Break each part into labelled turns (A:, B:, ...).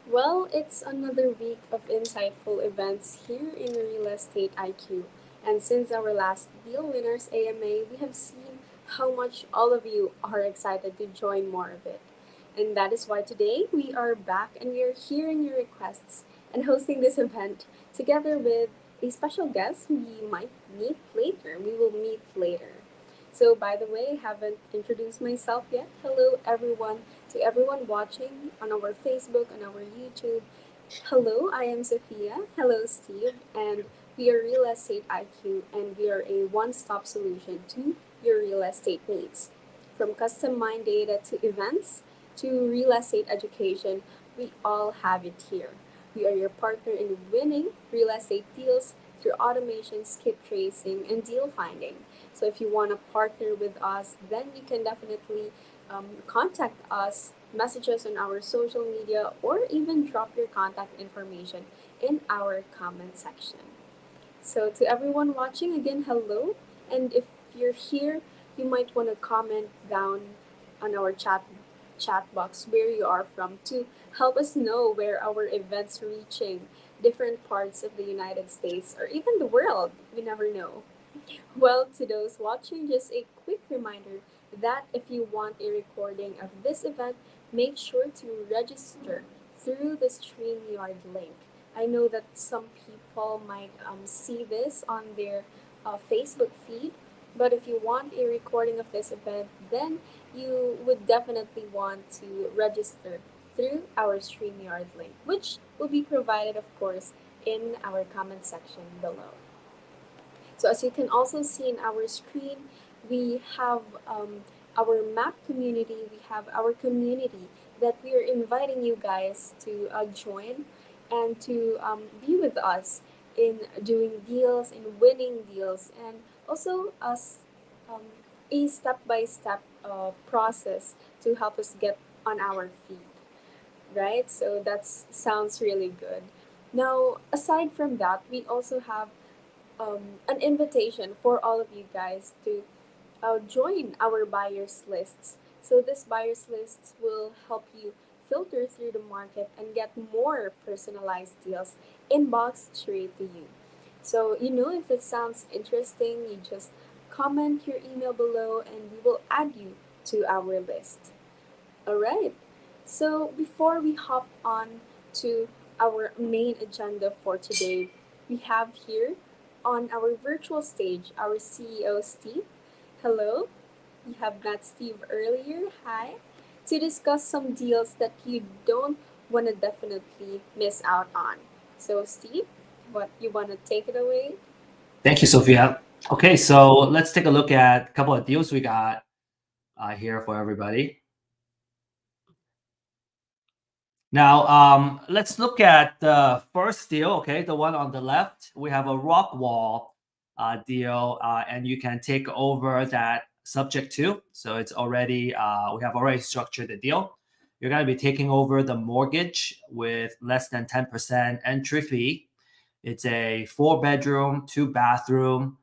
A: Well, it's another week of insightful events here in Real Estate IQ. And since our last Deal Winners AMA, we have seen how much all of you are excited to join more of it. And that is why today we are back and we are hearing your requests and hosting this event together with a special guest we might meet later. We will meet later. So, by the way, I haven't introduced myself yet. Hello, everyone, to everyone watching on our Facebook, on our YouTube. Hello, I am Sophia. Hello, Steve. And we are Real Estate IQ, and we are a one stop solution to your real estate needs. From custom mind data to events to real estate education, we all have it here. We are your partner in winning real estate deals through automation, skip tracing, and deal finding. So if you want to partner with us, then you can definitely contact us, message us on our social media, or even drop your contact information in our comment section. So to everyone watching, again, hello. And if you're here, you might want to comment down on our chat box where you are from to help us know where our events reaching different parts of the United States or even the world. We never know. Well, to those watching, just a quick reminder that if you want a recording of this event, make sure to register through the StreamYard link. I know that some people might see this on their Facebook feed, but if you want a recording of this event, then you would definitely want to register through our StreamYard link, which will be provided, of course, in our comment section below. So as you can also see in our screen, we have our map community. We have our community that we are inviting you guys to join and to be with us in doing deals, in winning deals, and also um, a step-by-step process to help us get on our feet, right? So that sounds really good. Now, aside from that, we also have an invitation for all of you guys to join our buyers lists. So this buyers lists will help you filter through the market and get more personalized deals inboxed straight to you. So if it sounds interesting, you just comment your email below and we will add you to our list. All right. So before we hop on to our main agenda for today, we have here on our virtual stage our CEO, Steve. Hello. You have met Steve earlier. Hi. To discuss some deals that you don't want to definitely miss out on. So, Steve, what you want to take it away?
B: Thank you, Sophia. Okay, so let's take a look at a couple of deals we got here for everybody. Now, let's look at the first deal, okay, the one on the left. We have a rock wall deal, and you can take over that subject to. So it's already, we have already structured the deal. You're going to be taking over the mortgage with less than 10% entry fee. It's a 4-bedroom, 2-bathroom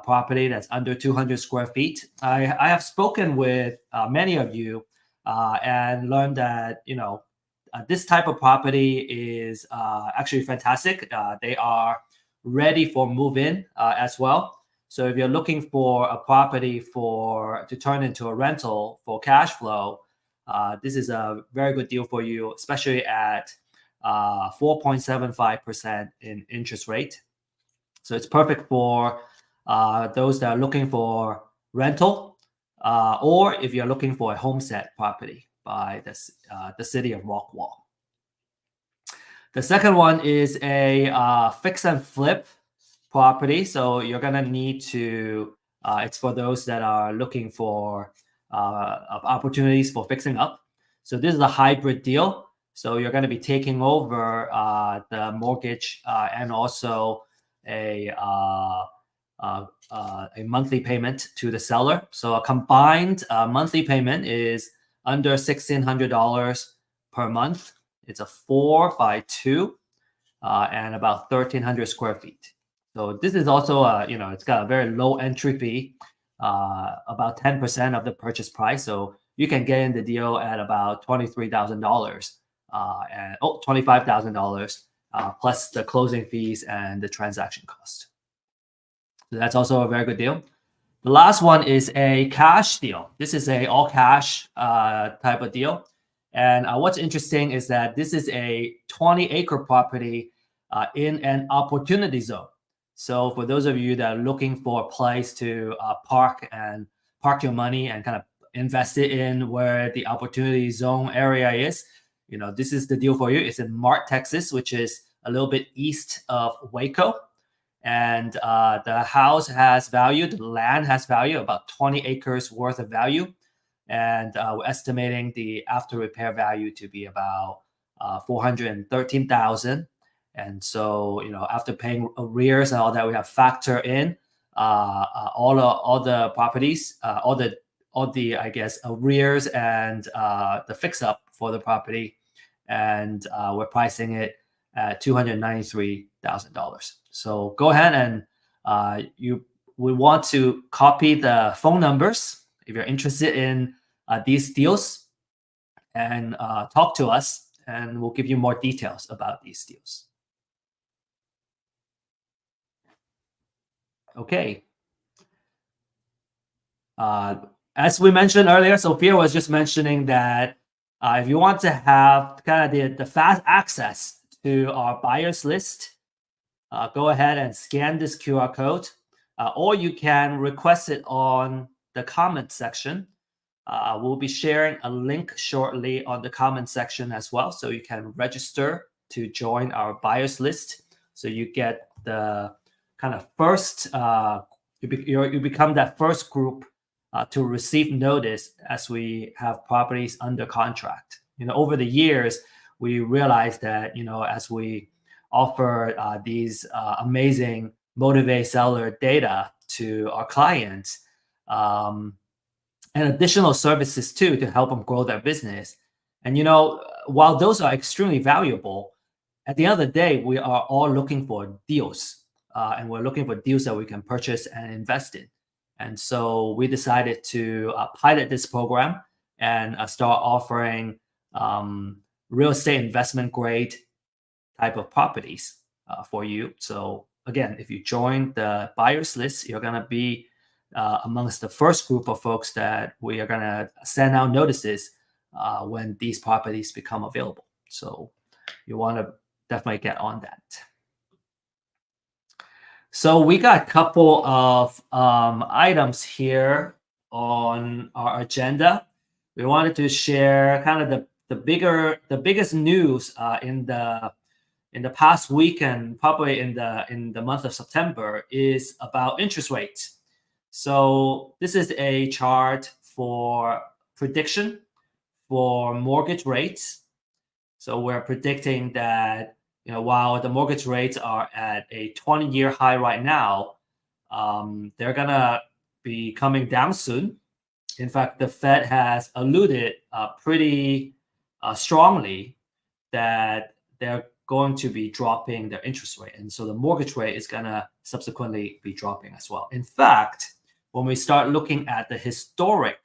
B: property that's under 200 square feet. I have spoken with many of you and learned that, this type of property is actually fantastic. They are ready for move-in as well. So if you're looking for a property to turn into a rental for cash flow, this is a very good deal for you, especially at 4.75% in interest rate. So it's perfect for those that are looking for rental, or if you're looking for a homestead property by the city of Rockwall. The second one is a fix and flip property. So you're gonna need to. It's for those that are looking for opportunities for fixing up. So this is a hybrid deal. So you're going to be taking over the mortgage and also a monthly payment to the seller. So a combined monthly payment is under $1,600 per month. It's a 4x2 and about 1,300 square feet. So this is also it's got a very low entry fee, about 10% of the purchase price. So you can get in the deal at about $23,000 and $25,000 plus the closing fees and the transaction cost. So that's also a very good deal. The last one is a cash deal. This is a all cash type of deal. And what's interesting is that this is a 20-acre property in an opportunity zone. So for those of you that are looking for a place to park your money and kind of invest it in where the opportunity zone area is, this is the deal for you. It's in Mart, Texas, which is a little bit east of Waco. And the house has value, the land has value, about 20 acres worth of value. And we're estimating the after repair value to be about $413,000. And so, after paying arrears and all that, we have factor in all the properties, all the I guess arrears and the fix up for the property, and we're pricing it at $293,000. So go ahead and we want to copy the phone numbers if you're interested in these deals, and talk to us, and we'll give you more details about these deals. Okay. As we mentioned earlier, Sophia was just mentioning that if you want to have kind of the fast access to our buyers list, go ahead and scan this QR code, or you can request it on the comment section. We'll be sharing a link shortly on the comment section as well, so you can register to join our buyers list. So you get the kind of first, you become that first group to receive notice as we have properties under contract. Over the years, we realized that as we offer these amazing motivate seller data to our clients, and additional services too to help them grow their business. And while those are extremely valuable, at the end of the day, we are all looking for deals, and we're looking for deals that we can purchase and invest in. And so we decided to pilot this program and start offering real estate investment grade type of properties for you. So again, if you join the buyers list, you're going to be amongst the first group of folks that we are going to send out notices when these properties become available. So you want to definitely get on that. So we got a couple of items here on our agenda. We wanted to share kind of the biggest news in the past week, and probably in the month of September, is about interest rates. So this is a chart for prediction for mortgage rates. So we're predicting that while the mortgage rates are at a 20-year high right now, they're gonna be coming down soon. In fact, the Fed has alluded pretty strongly that they're going to be dropping their interest rate. And so the mortgage rate is going to subsequently be dropping as well. In fact, when we start looking at the historic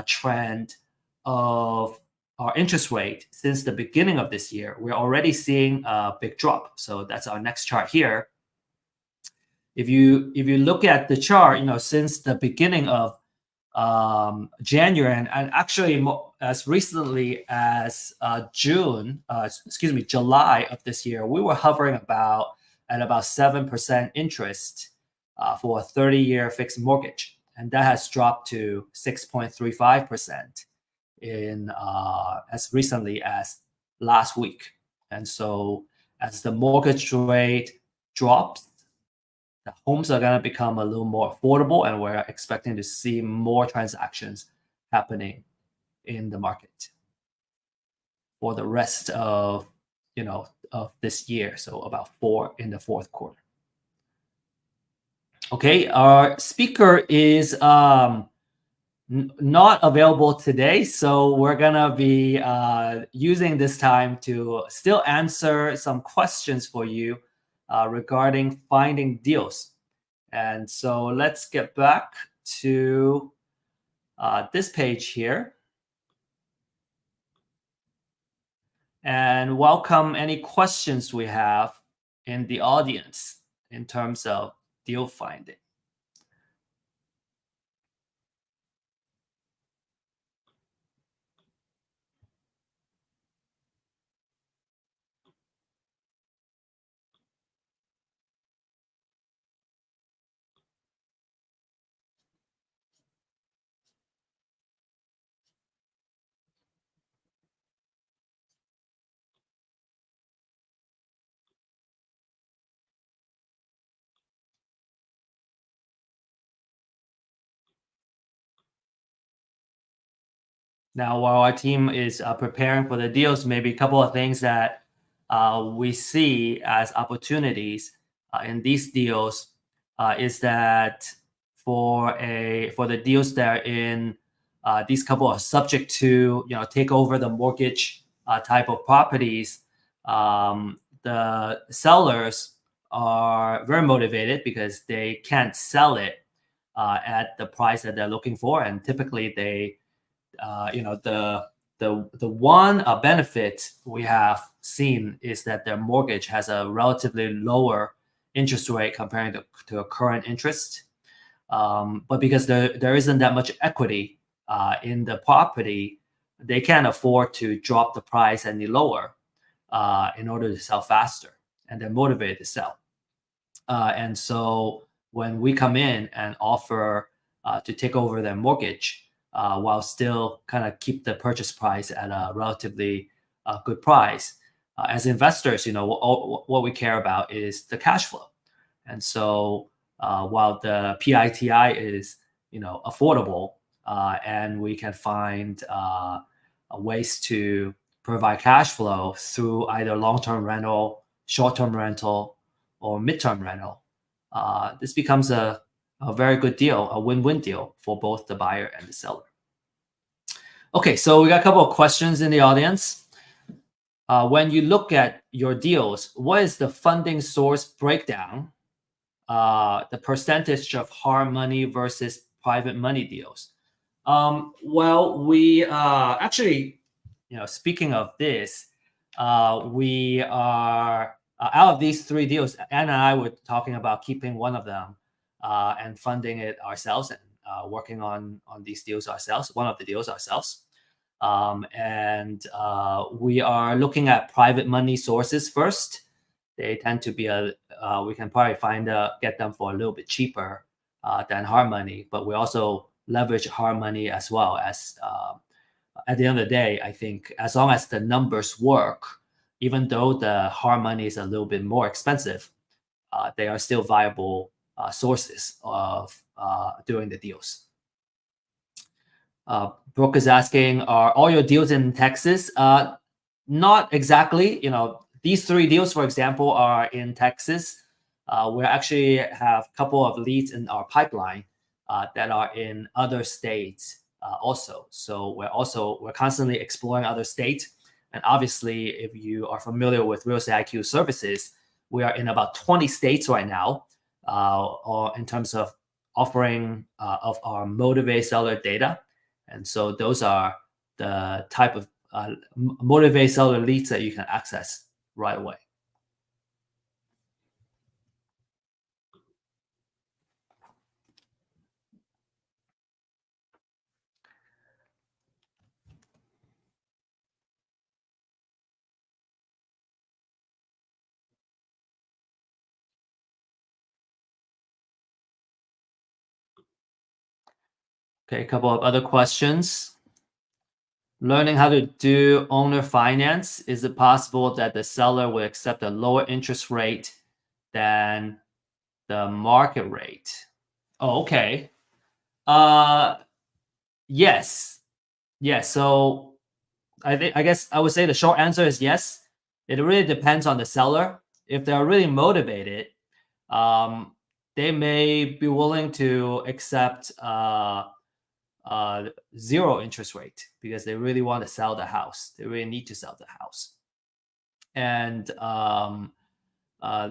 B: trend of our interest rate since the beginning of this year, we're already seeing a big drop. So that's our next chart here. If you look at the chart, since the beginning of January and actually as recently as July of this year, we were hovering at about 7% interest for a 30-year fixed mortgage, and that has dropped to 6.35% in as recently as last week. And so as the mortgage rate drops, the homes are going to become a little more affordable, and we're expecting to see more transactions happening in the market for the rest of of this year. So about 4 in the fourth quarter. Okay, our speaker is not available today, so we're gonna be using this time to still answer some questions for you regarding finding deals. And so let's get back to this page here. and welcome any questions we have in the audience in terms of deal finding. Now, while our team is preparing for the deals, maybe a couple of things that we see as opportunities in these deals is that for the deals that are in these couple are subject to take over the mortgage type of properties, the sellers are very motivated because they can't sell it at the price that they're looking for, and typically they the one benefit we have seen is that their mortgage has a relatively lower interest rate comparing to a current interest. But because there isn't that much equity in the property, they can't afford to drop the price any lower in order to sell faster, and they're motivated to sell. And so when we come in and offer to take over their mortgage while still kind of keep the purchase price at a relatively good price, as investors, what we care about is the cash flow. And so while the PITI is affordable and we can find ways to provide cash flow through either long-term rental, short-term rental, or midterm rental, this becomes a very good deal, a win-win deal for both the buyer and the seller. Okay, so we got a couple of questions in the audience. When you look at your deals, what is the funding source breakdown, the percentage of hard money versus private money deals? Well, we actually, speaking of this, we are out of these three deals. Anna and I were talking about keeping one of them and funding it ourselves and working on these deals ourselves. One of the deals ourselves, and we are looking at private money sources first. They tend to be we can probably get them for a little bit cheaper than hard money, but we also leverage hard money as well. As at the end of the day, I think as long as the numbers work, even though the hard money is a little bit more expensive, they are still viable sources of doing the deals. Brooke is asking, are all your deals in Texas? Not exactly. These three deals, for example, are in Texas. We actually have a couple of leads in our pipeline that are in other states also. So we're constantly exploring other states. And obviously, if you are familiar with Real Estate IQ services, we are in about 20 states right now, or in terms of offering of our motivated seller data. And so those are the type of motivated seller leads that you can access right away. Okay, a couple of other questions. Learning how to do owner finance, is it possible that the seller will accept a lower interest rate than the market rate? Oh, okay. Yes. Yes. So I guess I would say the short answer is yes. It really depends on the seller. If they're really motivated, they may be willing to accept zero interest rate because they really want to sell the house. They really need to sell the house. And I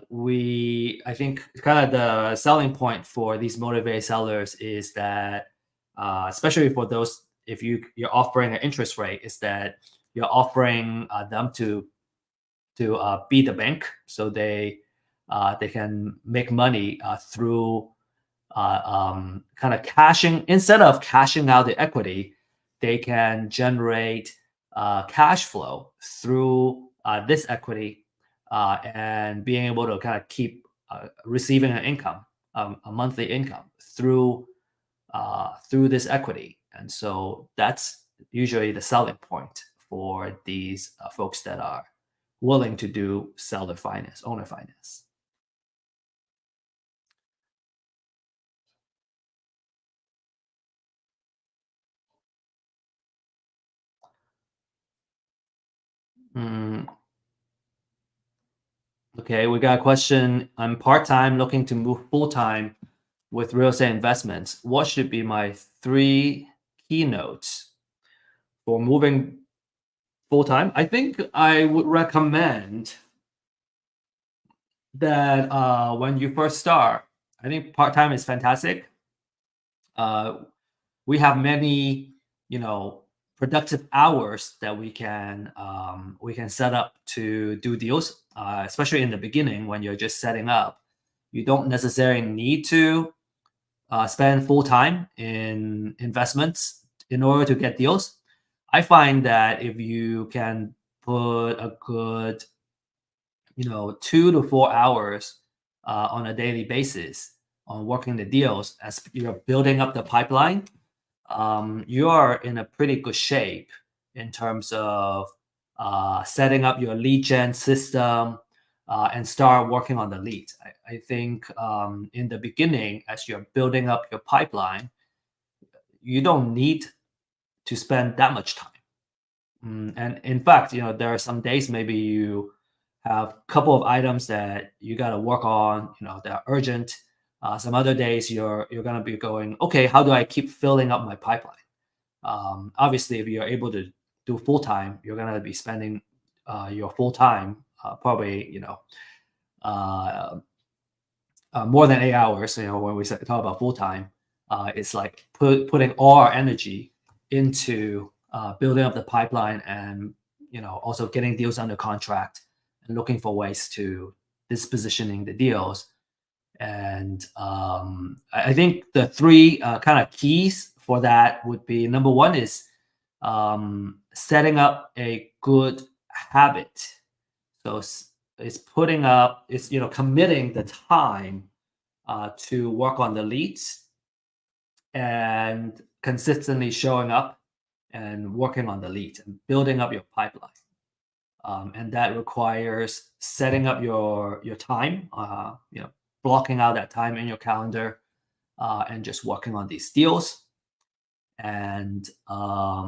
B: think kind of the selling point for these motivated sellers is that, especially for those, if you're offering an interest rate, is that you're offering them to be the bank, so they can make money through kind of cashing instead of cashing out the equity, they can generate cash flow through this equity and being able to kind of keep receiving an income, a monthly income through this equity. And so that's usually the selling point for these folks that are willing to do seller finance, owner finance. Mm, okay, we got a question. I'm part time looking to move full time with real estate investments. What should be my three keynotes for moving full time? I think I would recommend that when you first start, I think part time is fantastic. Uh, we have many, you know, productive hours that we can set up to do deals, especially in the beginning when you're just setting up. You don't necessarily need to spend full time in investments in order to get deals. I find that if you can put a good, 2 to 4 hours on a daily basis on working the deals as you're building up the pipeline, you are in a pretty good shape in terms of setting up your lead gen system and start working on the lead. I think in the beginning, as you're building up your pipeline, you don't need to spend that much time. And in fact, there are some days maybe you have a couple of items that you got to work on, that are urgent. Some other days you're gonna be going, okay, how do I keep filling up my pipeline? Obviously, if you're able to do full time, you're gonna be spending your full time probably uh, more than 8 hours. When we talk about full time, it's like putting all our energy into building up the pipeline and also getting deals under contract and looking for ways to dispositioning the deals. And I think the three kind of keys for that would be number one is setting up a good habit. So it's putting up, it's committing the time to work on the leads and consistently showing up and working on the leads and building up your pipeline. And that requires setting up your time, blocking out that time in your calendar, and just working on these deals. And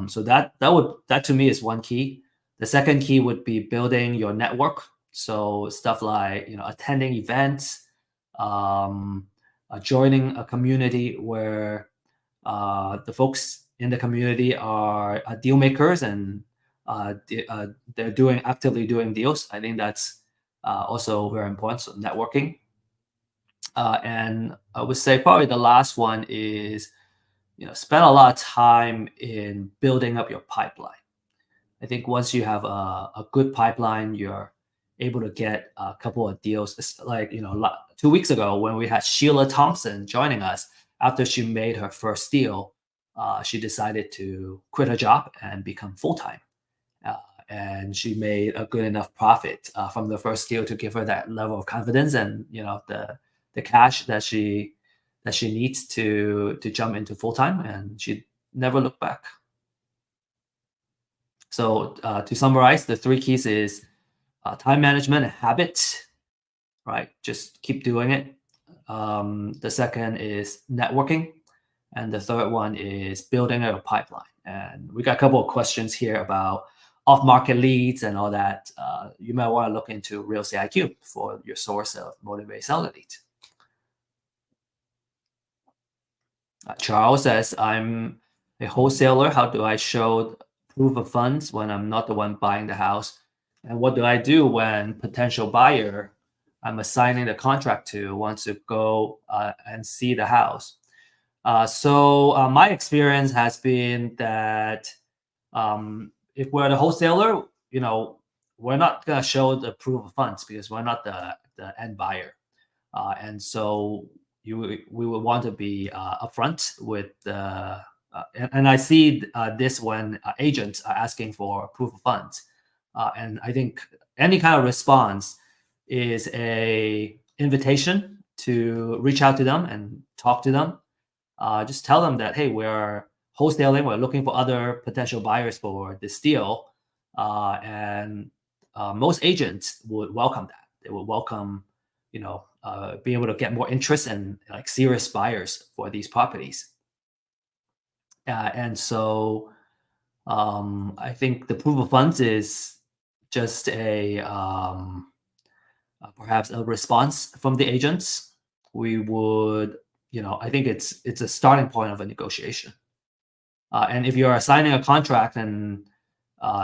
B: so that to me is one key. The second key would be building your network. So stuff like attending events, joining a community where the folks in the community are deal makers and they're actively doing deals. I think that's also very important. So networking, and I would say probably the last one is spend a lot of time in building up your pipeline. I think once you have a good pipeline, you're able to get a couple of deals. It's like 2 weeks ago when we had Sheila Thompson joining us after she made her first deal, she decided to quit her job and become full time. Uh, and she made a good enough profit from the first deal to give her that level of confidence and the cash that she needs to jump into full time, and she never looked back. So to summarize, the three keys is time management and habits, right? Just keep doing it. The second is networking, and the third one is building a pipeline. And we got a couple of questions here about off-market leads and all that. You might want to look into Real Estate IQ for your source of motivated seller leads. Charles says, I'm a wholesaler. How do I show proof of funds when I'm not the one buying the house? And what do I do when potential buyer I'm assigning the contract to wants to go and see the house? So my experience has been that if we're the wholesaler, we're not gonna show the proof of funds because we're not the end buyer, and so we would want to be upfront with the. And I see this when agents are asking for proof of funds, and I think any kind of response is a invitation to reach out to them and talk to them. Just tell them that, hey, we're wholesaling, we're looking for other potential buyers for this deal, and most agents would welcome that. They would welcome, be able to get more interest and like serious buyers for these properties. And so I think the proof of funds is just perhaps a response from the agents. We would, I think it's a starting point of a negotiation. And if you're signing a contract and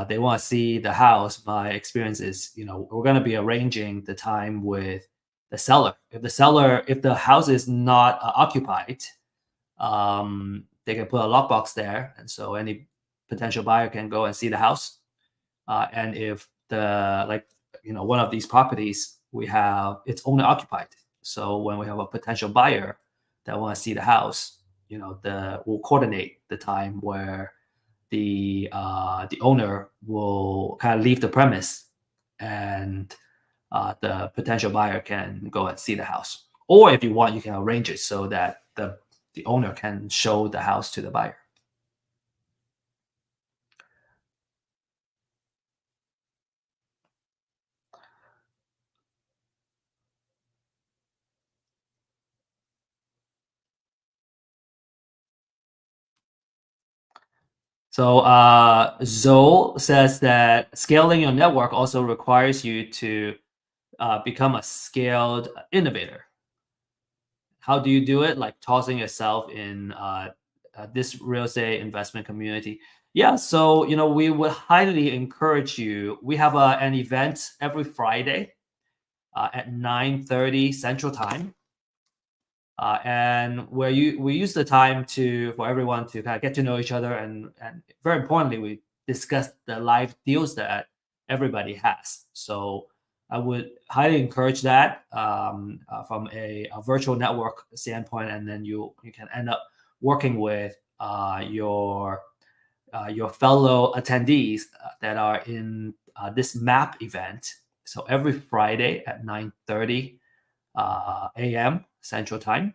B: they want to see the house, my experience is, we're going to be arranging the time with the seller. If the house is not occupied, they can put a lockbox there, and so any potential buyer can go and see the house. And if one of these properties we have, it's owner occupied. So when we have a potential buyer that want to see the house, we'll coordinate the time where the owner will kind of leave the premise, and the potential buyer can go and see the house. Or if you want, you can arrange it so that the owner can show the house to the buyer. So Zoe says that scaling your network also requires you to become a scaled innovator. How do you do it? Like tossing yourself in this real estate investment community. Yeah, so we would highly encourage you. We have an event every Friday at 9:30 Central Time. And where we use the time for everyone to kind of get to know each other, and very importantly, we discuss the live deals that everybody has. So I would highly encourage that from a virtual network standpoint, and then you can end up working with your fellow attendees that are in this map event. So every Friday at 9:30 a.m. Central Time.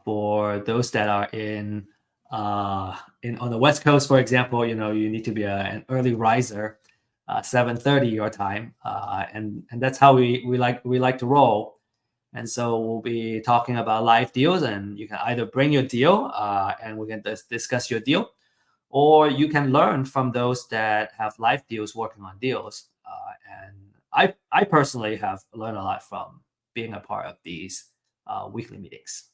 B: For those that are in on the West Coast, for example, you need to be an early riser, 7:30 your time, and that's how we like to roll. And so we'll be talking about live deals, and you can either bring your deal, and we can discuss your deal, or you can learn from those that have live deals working on deals. And I personally have learned a lot from being a part of these weekly meetings.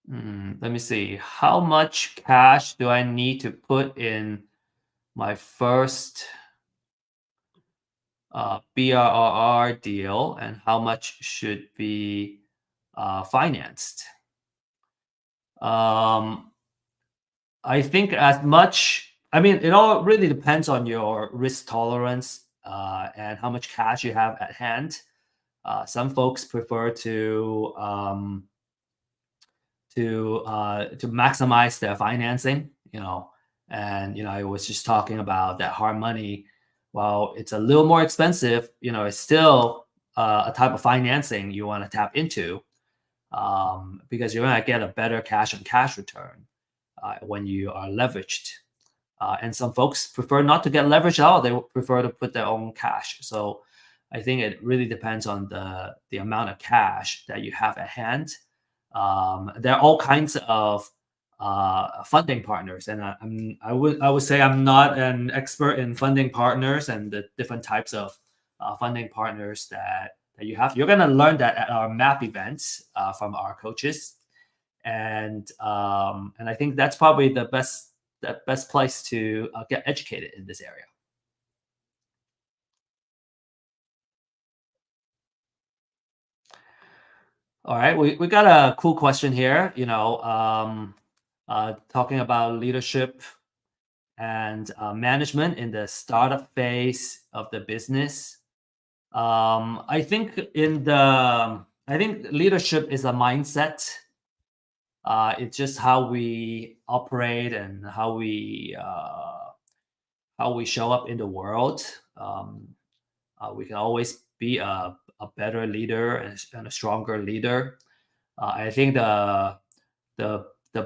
B: Let me see. How much cash do I need to put in my first BRRR deal, and how much should be financed? Um, I think as much. I mean, it all really depends on your risk tolerance and how much cash you have at hand. Some folks prefer to maximize their financing, and I was just talking about that hard money. While it's a little more expensive, it's still a type of financing you want to tap into, because you're going to get a better cash on cash return when you are leveraged. And some folks prefer not to get leverage at all. They would prefer to put their own cash. So I think it really depends on the amount of cash that you have at hand. There are all kinds of funding partners, and I would say I'm not an expert in funding partners and the different types of funding partners that you have. You're going to learn that at our map events from our coaches, and I think that's probably the best place to get educated in this area. All right, we got a cool question here. Talking about leadership and management in the startup phase of the business. I think leadership is a mindset. It's just how we operate and how we show up in the world. We can always be a better leader and a stronger leader. I think the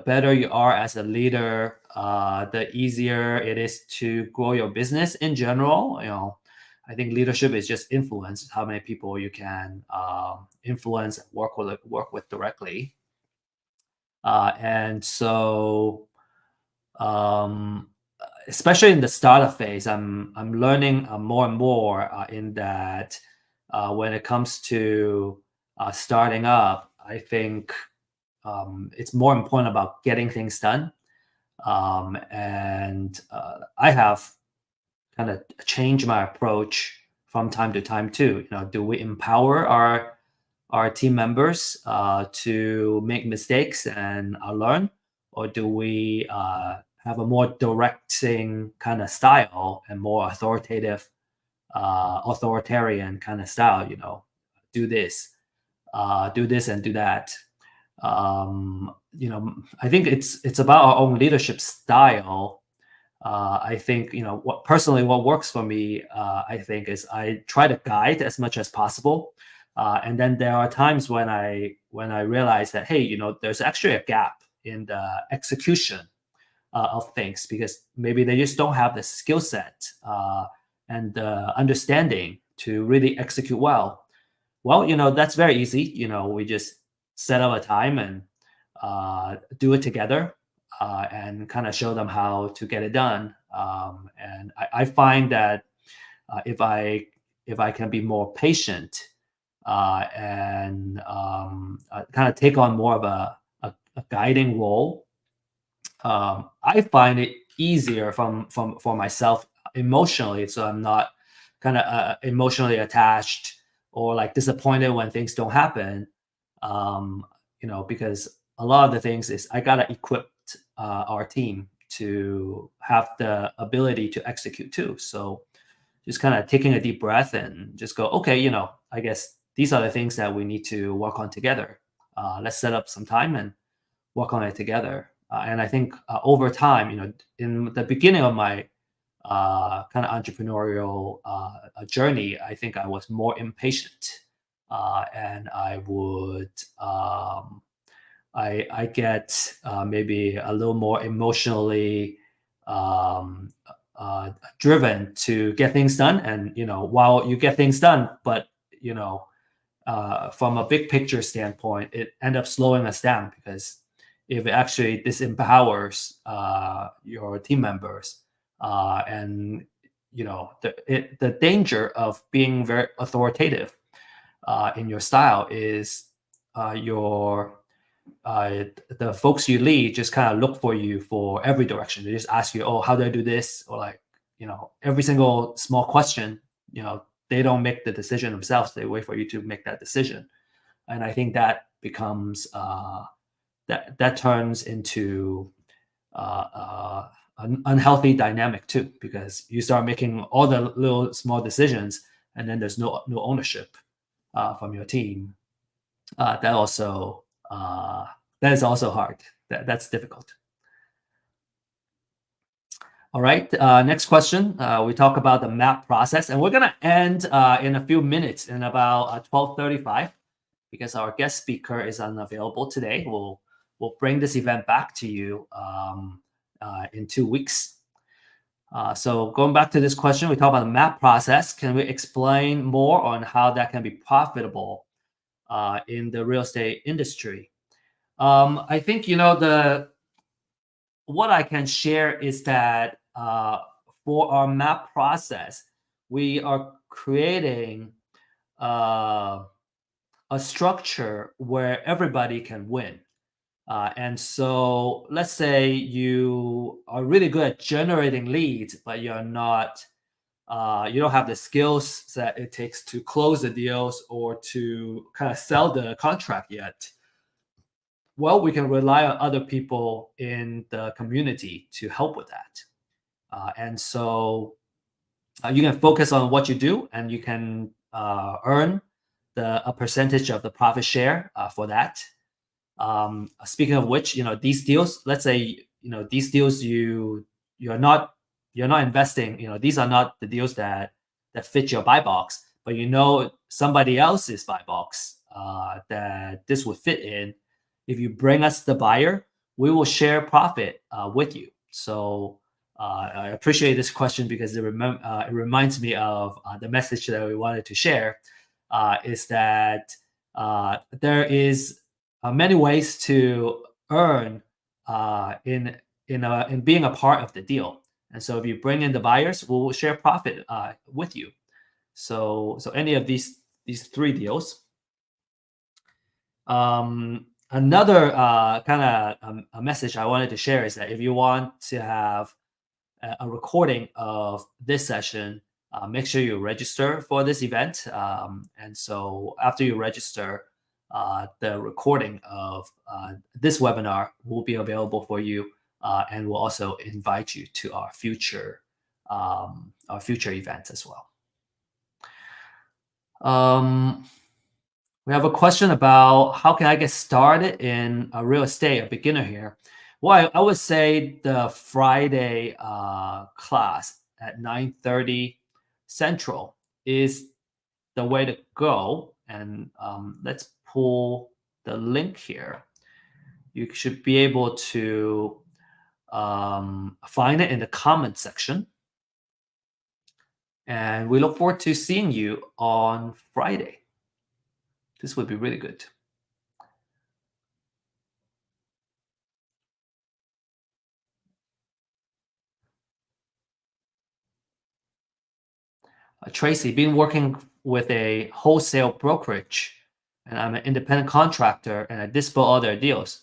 B: better you are as a leader, the easier it is to grow your business in general. I think leadership is just influence, how many people you can influence, work with directly. And so, um, especially in the startup phase, I'm learning more and more in that when it comes to starting up, I think it's more important about getting things done. And I have kind of changed my approach from time to time too. Do we empower our team members to make mistakes and learn, or do we have a more directing kind of style and more authoritarian kind of style? Do this, do this, and do that. I think it's about our own leadership style. I think what works for me. I think is I try to guide as much as possible, and then there are times when I realize that, hey, there's actually a gap in the execution of things, because maybe they just don't have the skill set and the understanding to really execute well. Well, that's very easy. We just set up a time and do it together, and kind of show them how to get it done. And I find that if I can be more patient and kind of take on more of a guiding role, I find it easier for myself emotionally, so I'm not kind of emotionally attached or like disappointed when things don't happen. Because a lot of the things is I gotta equip our team to have the ability to execute too. So just kind of taking a deep breath and just go, okay, I guess these are the things that we need to work on together. Let's set up some time and work on it together. And I think over time, in the beginning of my kind of entrepreneurial journey, I think I was more impatient, and I get maybe a little more emotionally um, driven to get things done. And while you get things done, but you know, from a big picture standpoint, it end up slowing us down, because if it actually disempowers your team members, and the danger of being very authoritative in your style is your the folks you lead just kind of look for you for every direction. They just ask you, "Oh, how do I do this?" Or like, every single small question. They don't make the decision themselves. They wait for you to make that decision, and I think that becomes that turns into an unhealthy dynamic too, because you start making all the little small decisions, and then there's no ownership from your team. That also that is also hard. That's difficult. All right. Next question. We talk about the map process, and we're gonna end in a few minutes, in about 12:35, because our guest speaker is unavailable today. We'll bring this event back to you in 2 weeks. So going back to this question, we talk about the map process. Can we explain more on how that can be profitable in the real estate industry? I think the what I can share is that for our map process, we are creating uh, a structure where everybody can win. And so, let's say you are really good at generating leads, but you're not you don't have the skills that it takes to close the deals or to kind of sell the contract yet, well, we can rely on other people in the community to help with that. And so you can focus on what you do, and you can earn a percentage of the profit share for that. Speaking of which, these deals, let's say, these deals you're not you're not investing. These are not the deals that fit your buy box, but somebody else's buy box that this would fit in. If you bring us the buyer, we will share profit with you. So I appreciate this question because it reminds me of the message that we wanted to share. Is that there is many ways to earn in being a part of the deal. And so if you bring in the buyers, we will share profit with you. So any of these three deals. Another kind of a message I wanted to share is that if you want to have a recording of this session, make sure you register for this event. And so after you register, the recording of this webinar will be available for you, and we'll also invite you to our future events as well. We have a question about how can I get started in real estate, a beginner here. Well, I would say the Friday class at 9:30 Central is the way to go. And let's pull the link here. You should be able to find it in the comment section. And we look forward to seeing you on Friday. This would be really good. Tracy, been working with a wholesale brokerage, and I'm an independent contractor, and I dispo all their deals.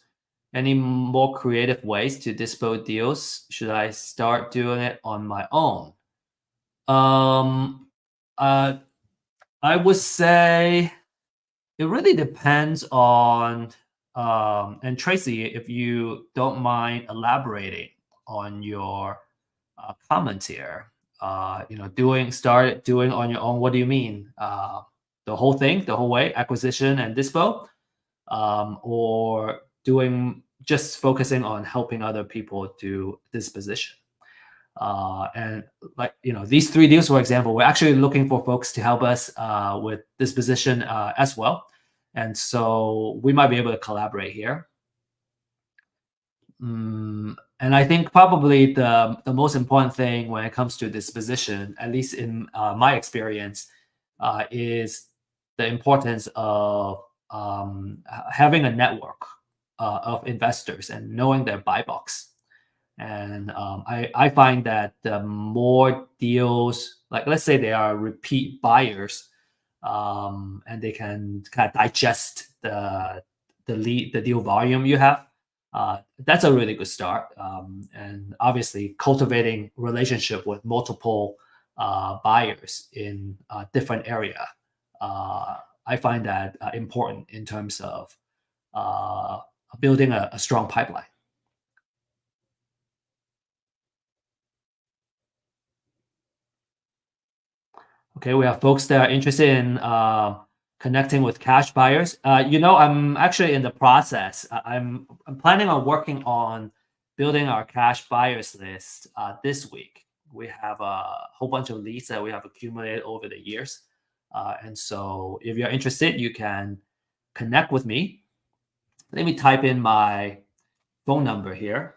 B: Any more creative ways to dispo deals? Should I start doing it on my own? Um, uh, I would say it really depends on, and Tracy, if you don't mind elaborating on your comments here, start doing on your own. What do you mean? The whole thing, the whole way, acquisition and dispo, or just focusing on helping other people do disposition. And these three deals, for example, we're actually looking for folks to help us with disposition as well. And so we might be able to collaborate here. And I think probably the most important thing when it comes to disposition, at least in my experience, is the importance of having a network of investors and knowing their buy box. And I find that the more deals, like let's say they are repeat buyers, and they can kind of digest the deal volume you have. That's a really good start. And obviously, cultivating relationship with multiple buyers in a different area, I find that important in terms of building a strong pipeline. Okay, we have folks that are interested in connecting with cash buyers. I'm actually in the process. I'm planning on working on building our cash buyers list this week. We have a whole bunch of leads that we have accumulated over the years, and so if you're interested, you can connect with me. Let me type in my phone number here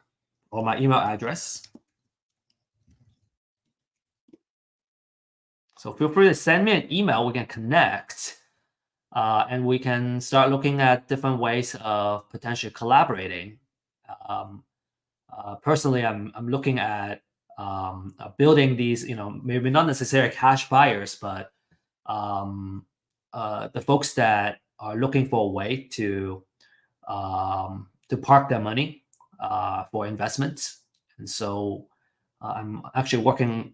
B: or my email address. So feel free to send me an email. We can connect, and we can start looking at different ways of potentially collaborating. Personally, I'm looking at building these. Maybe not necessarily cash buyers, but the folks that are looking for a way to park their money for investments. And so I'm actually working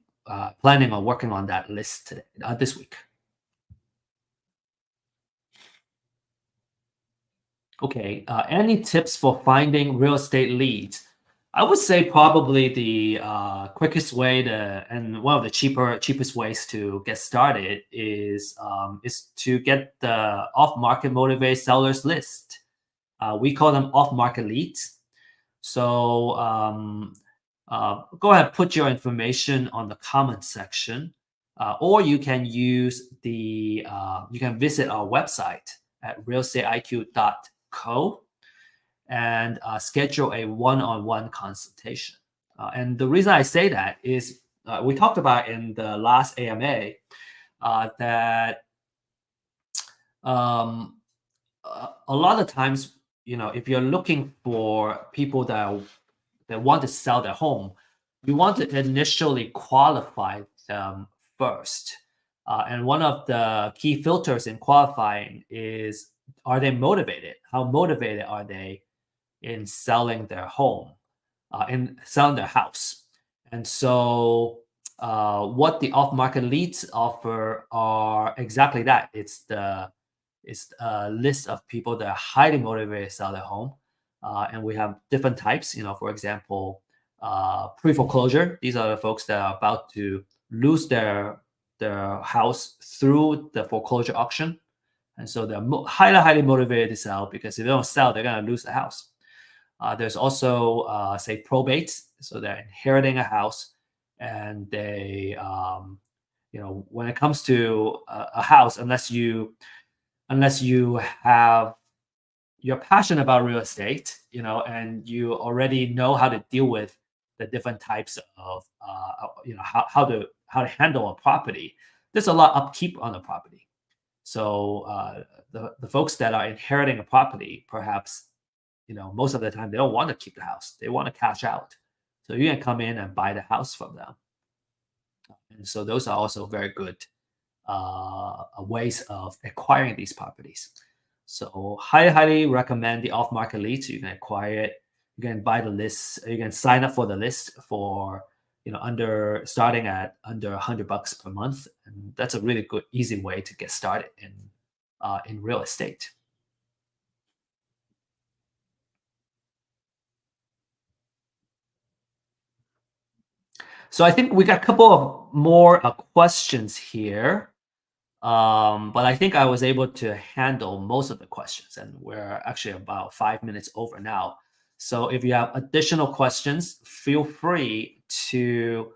B: planning on working on that list today, this week. Okay, any tips for finding real estate leads? I would say probably the quickest way to, and one of the cheapest ways to get started is to get the off market motivated sellers list. We call them off market leads. So go ahead, put your information on the comment section, or you can use you can visit our website at realestateiq.co and schedule a one-on-one consultation. And the reason I say that is we talked about in the last AMA that um, a lot of times, if you're looking for people that want to sell their home, you want to initially qualify them first. And one of the key filters in qualifying is, are they motivated? How motivated are they in selling their home, in selling their house? And so, what the off-market leads offer are exactly that. It's a list of people that are highly motivated to sell their home, and we have different types. For example, pre-foreclosure. These are the folks that are about to lose their house through the foreclosure auction, and so they're highly motivated to sell because if they don't sell, they're gonna lose the house. There's also, say, probate. So they're inheriting a house, and when it comes to a house, unless you're passionate about real estate, and you already know how to deal with the different types of, how to handle a property. There's a lot of upkeep on the property. So the folks that are inheriting a property, perhaps, most of the time they don't want to keep the house. They want to cash out. So you can come in and buy the house from them. And so those are also very good ways of acquiring these properties. So highly recommend the off-market leads. You can acquire it. You can buy the list. You can sign up for the list for starting at under $100 per month, and that's a really good, easy way to get started in real estate. So I think we got a couple of more questions here. But I think I was able to handle most of the questions, and we're actually about 5 minutes over now. So if you have additional questions, feel free to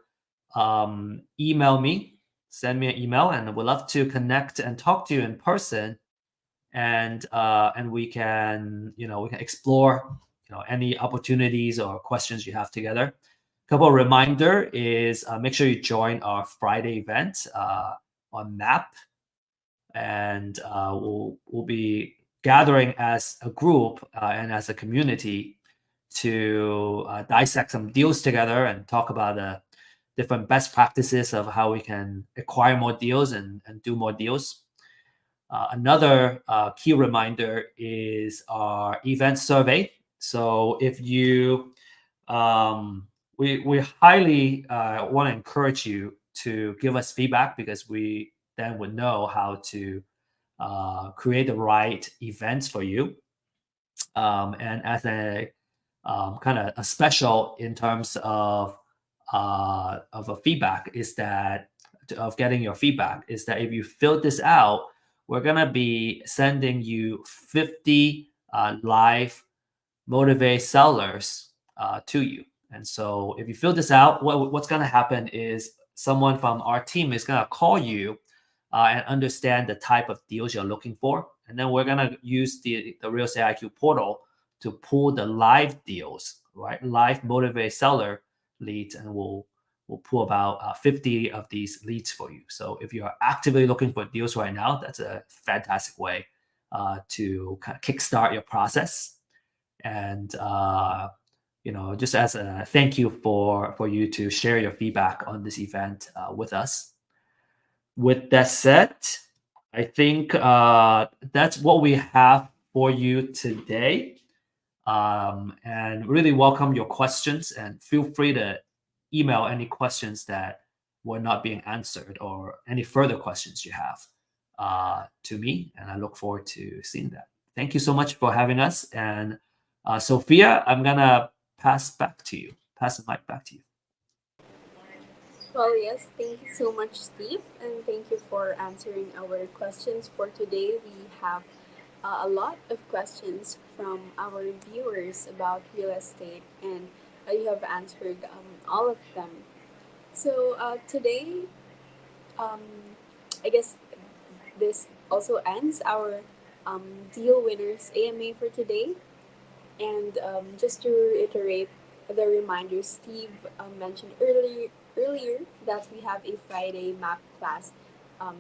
B: email me, send me an email, and we'd love to connect and talk to you in person. And we can explore any opportunities or questions you have together. Couple of reminder is make sure you join our Friday event on MAP, and we'll be gathering as a group and as a community to dissect some deals together and talk about the different best practices of how we can acquire more deals and do more deals. Another key reminder is our event survey. So if you, we highly want to encourage you to give us feedback, because we then would know how to create the right events for you. And as a kind of a special in terms of a feedback is that of getting your feedback is that if you fill this out, we're gonna be sending you 50 live motivate sellers to you. And so if you fill this out, what's gonna happen is someone from our team is gonna call you and understand the type of deals you're looking for. And then we're gonna use the Real Estate IQ portal to pull the live deals, right? Live motivated seller leads, and we'll pull about 50 of these leads for you. So if you are actively looking for deals right now, that's a fantastic way to kind of kickstart your process. And just as a thank you for you to share your feedback on this event with us. With that said, I think that's what we have for you today. And really welcome your questions, and feel free to email any questions that were not being answered, or any further questions you have to me. And I look forward to seeing that. Thank you so much for having us. And Sophia, I'm going to pass the mic back to you.
A: Well, yes, thank you so much, Steve, and thank you for answering our questions for today. We have a lot of questions from our viewers about real estate, and you have answered all of them. So today, um, I guess this also ends our deal winners AMA for today. And just to reiterate the reminder, Steve mentioned earlier that we have a Friday map class um,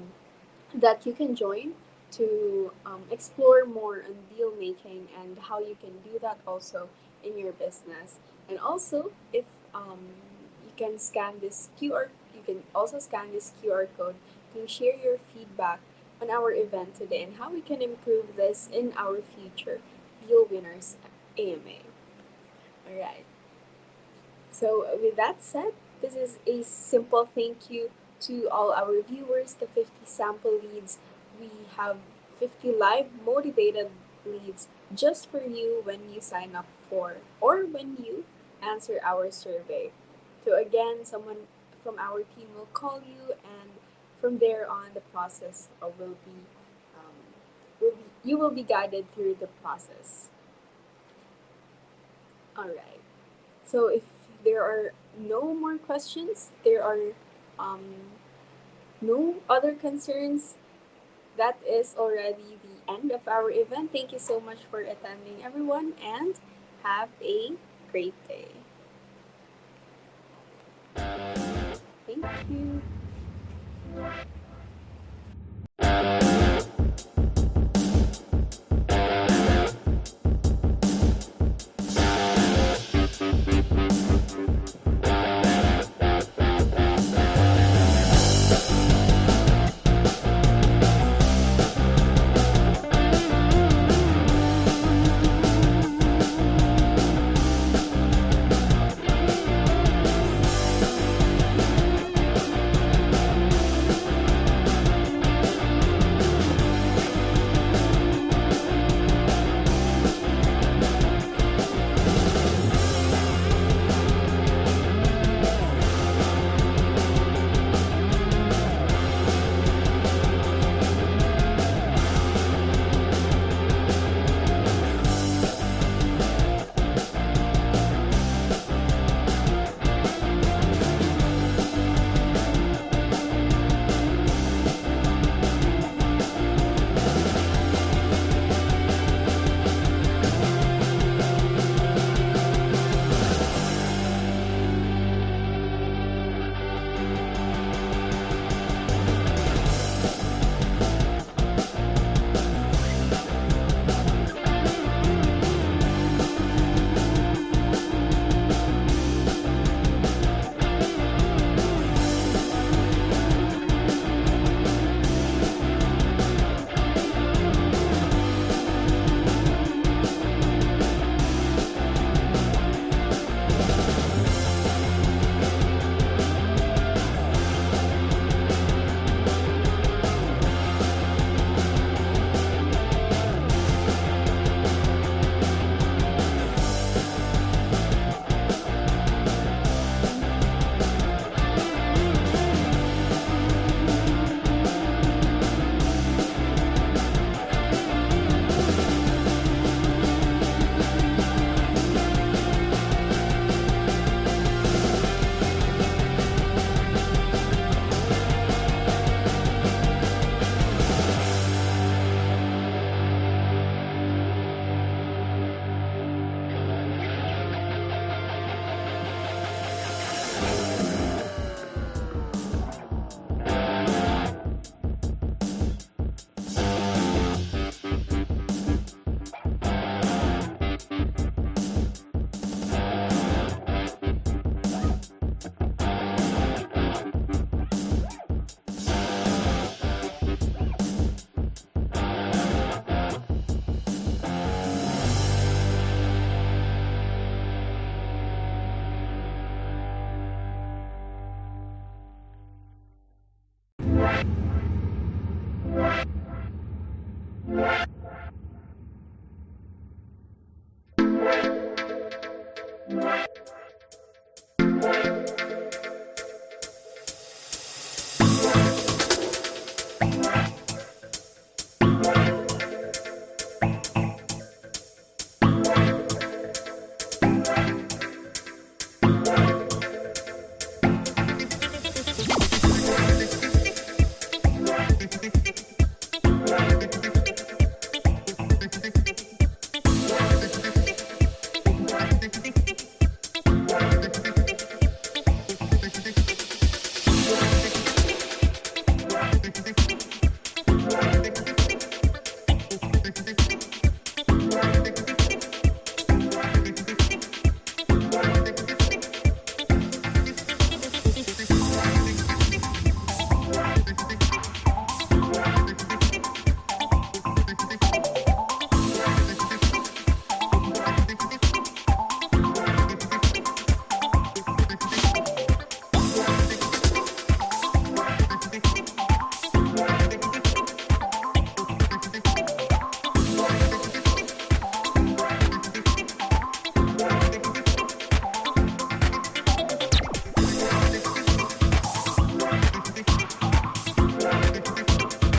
A: that you can join to explore more on deal making and how you can do that also in your business. And also, if you can scan this QR, you can also scan this QR code to share your feedback on our event today and how we can improve this in our future deal winners AMA. All right. So, with that said, this is a simple thank you to all our viewers, the 50 sample leads. We have 50 live motivated leads just for you when you sign up for or when you answer our survey. So, again, someone from our team will call you, and from there on, the process um, you will be guided through the process. All right. So if there are no more questions, there are um, no other concerns, that is already the end of our event. Thank you so much for attending, everyone, and have a great day. Thank you.